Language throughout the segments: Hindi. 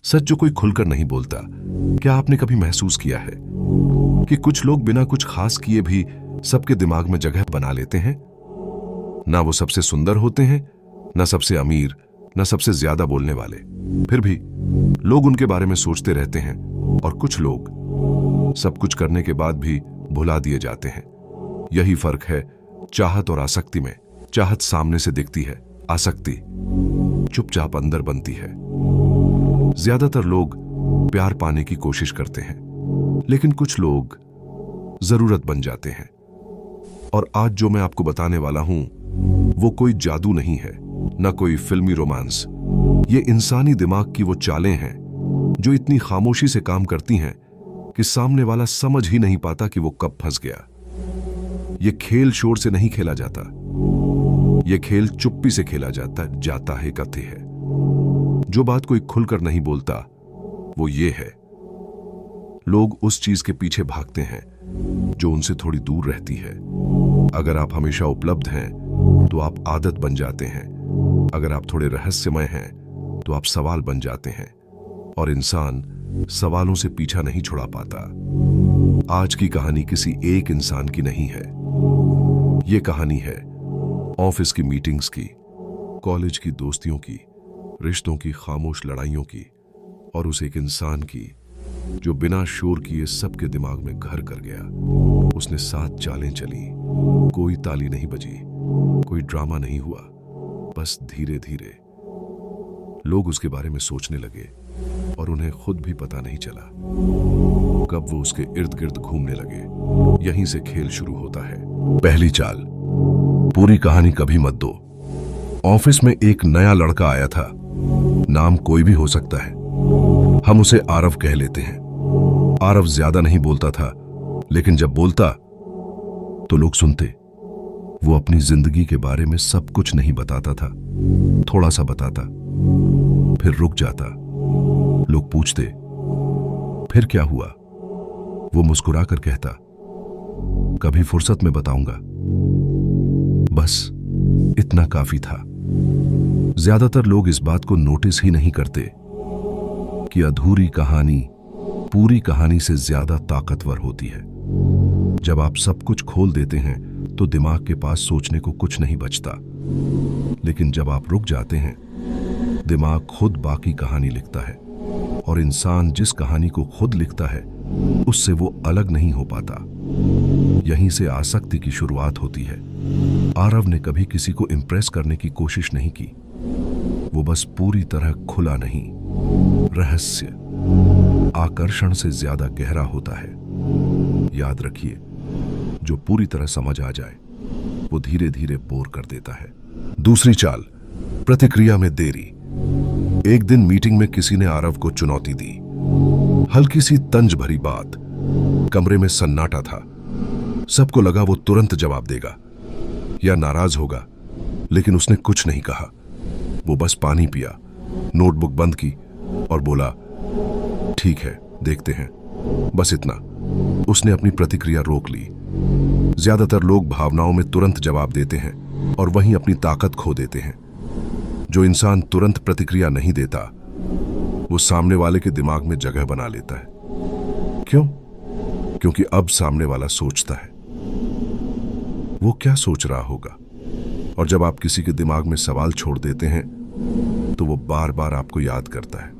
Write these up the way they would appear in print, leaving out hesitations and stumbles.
सच जो कोई खुलकर नहीं बोलता। क्या आपने कभी महसूस किया है कि कुछ लोग बिना कुछ खास किए भी सबके दिमाग में जगह बना लेते हैं? ना वो सबसे सुंदर होते हैं, ना सबसे अमीर, ना सबसे ज्यादा बोलने वाले, फिर भी लोग उनके बारे में सोचते रहते हैं। और कुछ लोग सब कुछ करने के बाद भी भुला दिए जाते हैं। यही फर्क है चाहत और आसक्ति में। चाहत सामने से दिखती है, आसक्ति चुपचाप अंदर बनती है। ज्यादातर लोग प्यार पाने की कोशिश करते हैं, लेकिन कुछ लोग जरूरत बन जाते हैं। और आज जो मैं आपको बताने वाला हूं वो कोई जादू नहीं है, ना कोई फिल्मी रोमांस। ये इंसानी दिमाग की वो चालें हैं जो इतनी खामोशी से काम करती हैं कि सामने वाला समझ ही नहीं पाता कि वो कब फंस गया। ये खेल शोर से नहीं खेला जाता, ये खेल चुप्पी से खेला जाता है। कथ्य है जो बात कोई खुलकर नहीं बोलता वो ये है, लोग उस चीज के पीछे भागते हैं जो उनसे थोड़ी दूर रहती है। अगर आप हमेशा उपलब्ध हैं तो आप आदत बन जाते हैं। अगर आप थोड़े रहस्यमय हैं तो आप सवाल बन जाते हैं। और इंसान सवालों से पीछा नहीं छुड़ा पाता। आज की कहानी किसी एक इंसान की नहीं है। ये कहानी है ऑफिस की मीटिंग्स की, कॉलेज की दोस्तियों की, रिश्तों की खामोश लड़ाइयों की, और उस एक इंसान की जो बिना शोर किए सबके दिमाग में घर कर गया। उसने 7 चालें चली, कोई ताली नहीं बजी, कोई ड्रामा नहीं हुआ, बस धीरे धीरे लोग उसके बारे में सोचने लगे और उन्हें खुद भी पता नहीं चला कब वो उसके इर्द गिर्द घूमने लगे। यहीं से खेल शुरू होता है। पहली चाल, पूरी कहानी कभी मत दो। ऑफिस में एक नया लड़का आया था। नाम कोई भी हो सकता है, हम उसे आरव कह लेते हैं। आरव ज्यादा नहीं बोलता था, लेकिन जब बोलता तो लोग सुनते। वो अपनी जिंदगी के बारे में सब कुछ नहीं बताता था, थोड़ा सा बताता, फिर रुक जाता। लोग पूछते फिर क्या हुआ? वो मुस्कुराकर कहता कभी फुर्सत में बताऊंगा। बस इतना काफी था। ज्यादातर लोग इस बात को नोटिस ही नहीं करते कि अधूरी कहानी पूरी कहानी से ज्यादा ताकतवर होती है। जब आप सब कुछ खोल देते हैं तो दिमाग के पास सोचने को कुछ नहीं बचता, लेकिन जब आप रुक जाते हैं दिमाग खुद बाकी कहानी लिखता है। और इंसान जिस कहानी को खुद लिखता है उससे वो अलग नहीं हो पाता। यहीं से आसक्ति की शुरुआत होती है। आरव ने कभी किसी को इंप्रेस करने की कोशिश नहीं की। वो बस पूरी तरह खुला नहीं। रहस्य आकर्षण से ज्यादा गहरा होता है। याद रखिए, जो पूरी तरह समझ आ जाए वो धीरे धीरे बोर कर देता है। दूसरी चाल, प्रतिक्रिया में देरी। एक दिन मीटिंग में किसी ने आरव को चुनौती दी। हल्की सी तंज भरी बात। कमरे में सन्नाटा था। सबको लगा वो तुरंत जवाब देगा या नाराज होगा, लेकिन उसने कुछ नहीं कहा। वो बस पानी पिया, नोटबुक बंद की और बोला ठीक है, देखते हैं। बस इतना। उसने अपनी प्रतिक्रिया रोक ली। ज्यादातर लोग भावनाओं में तुरंत जवाब देते हैं और वहीं अपनी ताकत खो देते हैं। जो इंसान तुरंत प्रतिक्रिया नहीं देता वो सामने वाले के दिमाग में जगह बना लेता है। क्यों? क्योंकि अब सामने वाला सोचता है वो क्या सोच रहा होगा। और जब आप किसी के दिमाग में सवाल छोड़ देते हैं तो वो बार बार आपको याद करता है।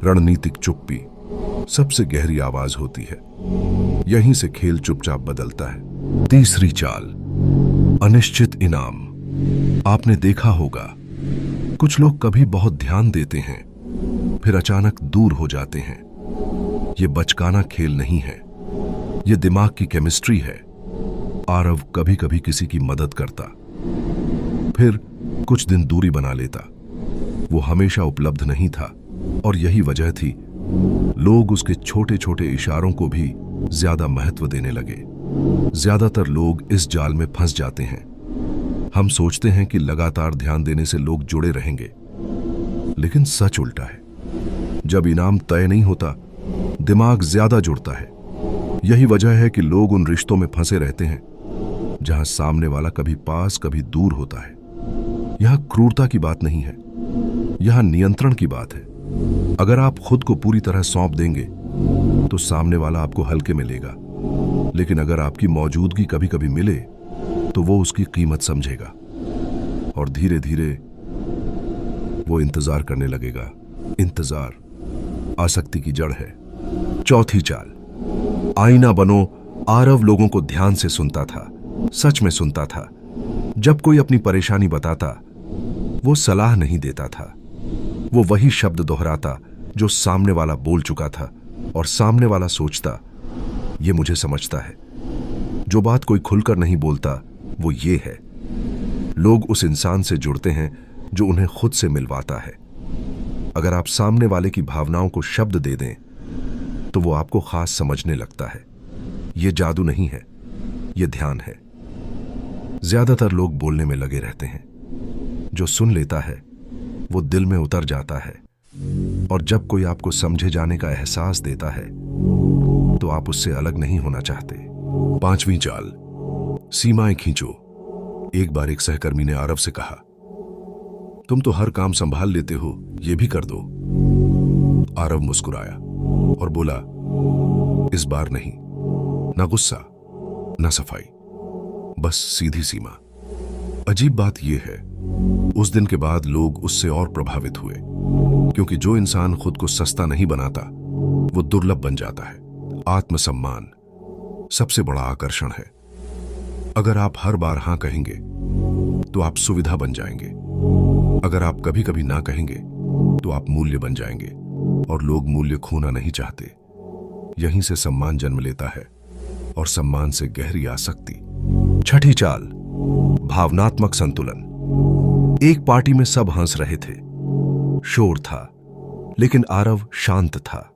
रणनीतिक चुप्पी सबसे गहरी आवाज होती है। यहीं से खेल चुपचाप बदलता है। तीसरी चाल, अनिश्चित इनाम। आपने देखा होगा कुछ लोग कभी बहुत ध्यान देते हैं, फिर अचानक दूर हो जाते हैं। ये बचकाना खेल नहीं है, ये दिमाग की केमिस्ट्री है। आरव कभी कभी किसी की मदद करता, फिर कुछ दिन दूरी बना लेता। वो हमेशा उपलब्ध नहीं था और यही वजह थी लोग उसके छोटे छोटे इशारों को भी ज्यादा महत्व देने लगे। ज्यादातर लोग इस जाल में फंस जाते हैं। हम सोचते हैं कि लगातार ध्यान देने से लोग जुड़े रहेंगे, लेकिन सच उल्टा है। जब इनाम तय नहीं होता दिमाग ज्यादा जुड़ता है। यही वजह है कि लोग उन रिश्तों में फंसे रहते हैं जहां सामने वाला कभी पास कभी दूर होता है। यहां क्रूरता की बात नहीं है, यहां नियंत्रण की बात है। अगर आप खुद को पूरी तरह सौंप देंगे तो सामने वाला आपको हल्के में लेगा, लेकिन अगर आपकी मौजूदगी कभी कभी मिले तो वो उसकी कीमत समझेगा और धीरे धीरे वो इंतजार करने लगेगा। इंतजार आसक्ति की जड़ है। चौथी चाल, आईना बनो। आरव लोगों को ध्यान से सुनता था, सच में सुनता था। जब कोई अपनी परेशानी बताता, वो सलाह नहीं देता था, वो वही शब्द दोहराता जो सामने वाला बोल चुका था, और सामने वाला सोचता ये मुझे समझता है। जो बात कोई खुलकर नहीं बोलता वो ये है, लोग उस इंसान से जुड़ते हैं जो उन्हें खुद से मिलवाता है। अगर आप सामने वाले की भावनाओं को शब्द दे दें तो वो आपको खास समझने लगता है। ये जादू नहीं है, ये ध्यान है। ज्यादातर लोग बोलने में लगे रहते हैं, जो सुन लेता है वो दिल में उतर जाता है, और जब कोई आपको समझे जाने का एहसास देता है तो आप उससे अलग नहीं होना चाहते। पांचवी चाल, सीमाएं खींचो। एक बार एक सहकर्मी ने आरव से कहा, तुम तो हर काम संभाल लेते हो, ये भी कर दो। आरव मुस्कुराया और बोला, इस बार नहीं, ना गुस्सा ना सफाई, बस सीधी सीमा। अजीब बात यह है, उस दिन के बाद लोग उससे और प्रभावित हुए, क्योंकि जो इंसान खुद को सस्ता नहीं बनाता वो दुर्लभ बन जाता है। आत्मसम्मान सबसे बड़ा आकर्षण है। अगर आप हर बार हां कहेंगे तो आप सुविधा बन जाएंगे। अगर आप कभी कभी ना कहेंगे तो आप मूल्य बन जाएंगे, और लोग मूल्य खोना नहीं चाहते। यहीं से सम्मान जन्म लेता है, और सम्मान से गहरी आसक्ति। छठी चाल, भावनात्मक संतुलन। एक पार्टी में सब हंस रहे थे, शोर था, लेकिन आरव शांत था,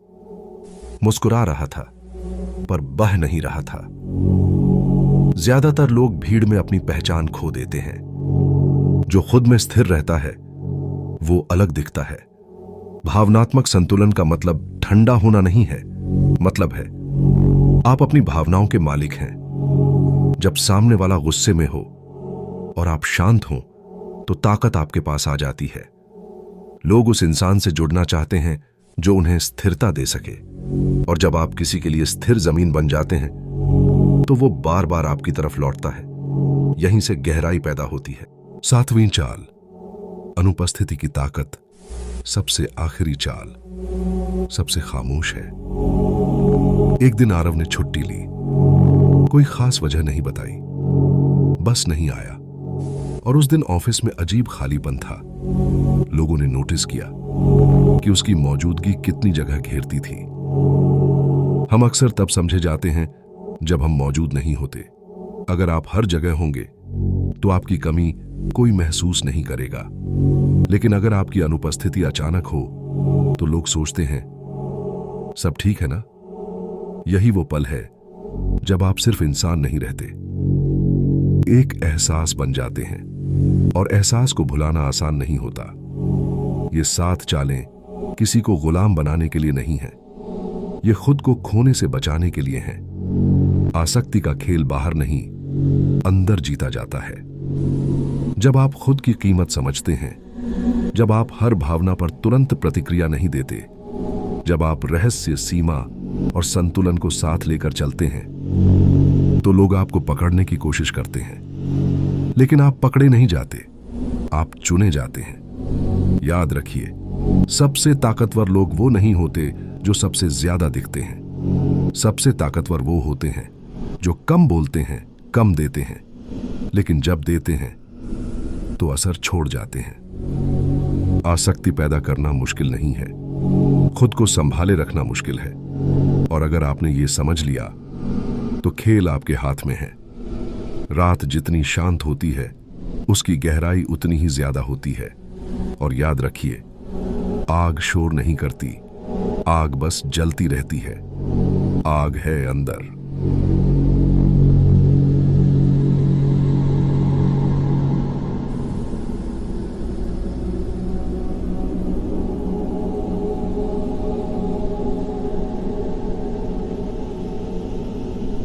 मुस्कुरा रहा था पर बह नहीं रहा था। ज्यादातर लोग भीड़ में अपनी पहचान खो देते हैं। जो खुद में स्थिर रहता है वो अलग दिखता है। भावनात्मक संतुलन का मतलब ठंडा होना नहीं है, मतलब है आप अपनी भावनाओं के मालिक हैं। जब सामने वाला गुस्से में हो और आप शांत हो तो ताकत आपके पास आ जाती है। लोग उस इंसान से जुड़ना चाहते हैं जो उन्हें स्थिरता दे सके, और जब आप किसी के लिए स्थिर जमीन बन जाते हैं तो वो बार बार आपकी तरफ लौटता है। यहीं से गहराई पैदा होती है। सातवीं चाल, अनुपस्थिति की ताकत। सबसे आखिरी चाल सबसे खामोश है। एक दिन आरव ने छुट्टी ली। कोई खास वजह नहीं बताई, बस नहीं आया, और उस दिन ऑफिस में अजीब खालीपन था। लोगों ने नोटिस किया कि उसकी मौजूदगी कितनी जगह घेरती थी। हम अक्सर तब समझे जाते हैं जब हम मौजूद नहीं होते। अगर आप हर जगह होंगे तो आपकी कमी कोई महसूस नहीं करेगा, लेकिन अगर आपकी अनुपस्थिति अचानक हो तो लोग सोचते हैं सब ठीक है ना। यही वो पल है जब आप सिर्फ इंसान नहीं रहते, एक एहसास बन जाते हैं, और एहसास को भुलाना आसान नहीं होता। ये 7 चालें किसी को गुलाम बनाने के लिए नहीं है, ये खुद को खोने से बचाने के लिए हैं। आसक्ति का खेल बाहर नहीं, अंदर जीता जाता है। जब आप खुद की कीमत समझते हैं, जब आप हर भावना पर तुरंत प्रतिक्रिया नहीं देते, जब आप रहस्य, सीमा और संतुलन को साथ लेकर चलते हैं, तो लोग आपको पकड़ने की कोशिश करते हैं, लेकिन आप पकड़े नहीं जाते, आप चुने जाते हैं। याद रखिए, सबसे ताकतवर लोग वो नहीं होते जो सबसे ज्यादा दिखते हैं। सबसे ताकतवर वो होते हैं जो कम बोलते हैं, कम देते हैं, लेकिन जब देते हैं तो असर छोड़ जाते हैं। आसक्ति पैदा करना मुश्किल नहीं है, खुद को संभाले रखना मुश्किल है, और अगर आपने ये समझ लिया तो खेल आपके हाथ में है। रात जितनी शांत होती है उसकी गहराई उतनी ही ज्यादा होती है। और याद रखिए, आग शोर नहीं करती, आग बस जलती रहती है। आग है अंदर।